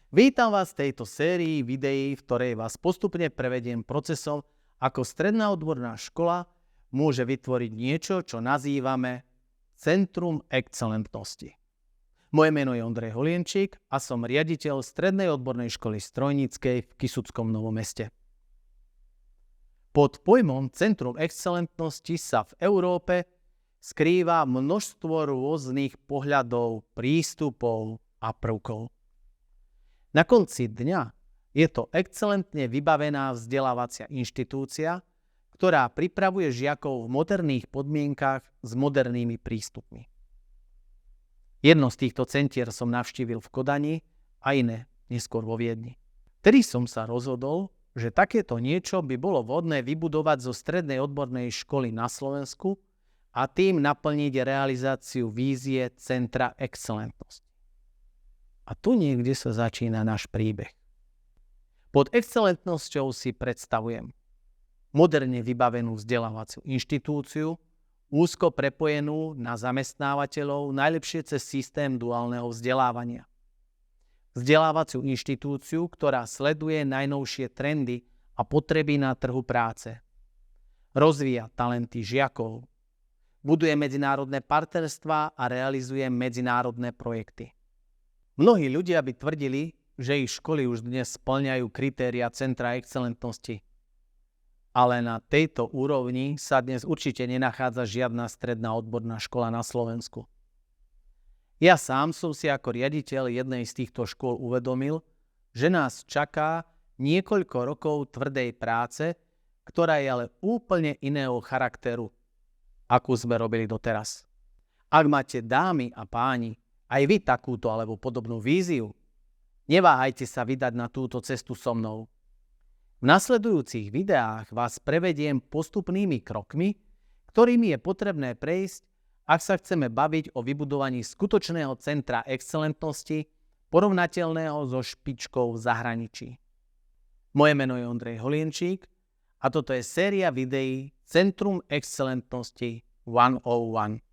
Vítam vás v tejto sérii videí, v ktorej vás postupne prevediem procesom, ako stredná odborná škola môže vytvoriť niečo, čo nazývame Centrum excelentnosti. Moje meno je Ondrej Holienčík a som riaditeľ Strednej odbornej školy strojníckej v Kysuckom Novom Meste. Pod pojmom Centrum excelentnosti sa v Európe skrýva množstvo rôznych pohľadov, prístupov a prvkov. Na konci dňa je to excelentne vybavená vzdelávacia inštitúcia, ktorá pripravuje žiakov v moderných podmienkach s modernými prístupmi. Jedno z týchto centier som navštívil v Kodani a iné neskôr vo Viedni. Tedy som sa rozhodol, že takéto niečo by bolo vhodné vybudovať zo strednej odbornej školy na Slovensku a tým naplniť realizáciu vízie Centra excelentnosti. A tu niekde sa začína náš príbeh. Pod excelentnosťou si predstavujem moderne vybavenú vzdelávaciu inštitúciu, úzko prepojenú na zamestnávateľov najlepšie cez systém duálneho vzdelávania. Vzdelávaciu inštitúciu, ktorá sleduje najnovšie trendy a potreby na trhu práce. Rozvíja talenty žiakov, buduje medzinárodné partnerstvá a realizuje medzinárodné projekty. Mnohí ľudia by tvrdili, že ich školy už dnes spĺňajú kritériá Centra excelentnosti. Ale na tejto úrovni sa dnes určite nenachádza žiadna stredná odborná škola na Slovensku. Ja sám som si ako riaditeľ jednej z týchto škôl uvedomil, že nás čaká niekoľko rokov tvrdej práce, ktorá je ale úplne iného charakteru, akú sme robili doteraz. Ak máte, dámy a páni, aj vy takúto alebo podobnú víziu, neváhajte sa vydať na túto cestu so mnou. V nasledujúcich videách vás prevediem postupnými krokmi, ktorými je potrebné prejsť, ak sa chceme baviť o vybudovaní skutočného centra excelentnosti, porovnateľného so špičkou v zahraničí. Moje meno je Ondrej Holienčík a toto je séria videí Centrum excelentnosti 101.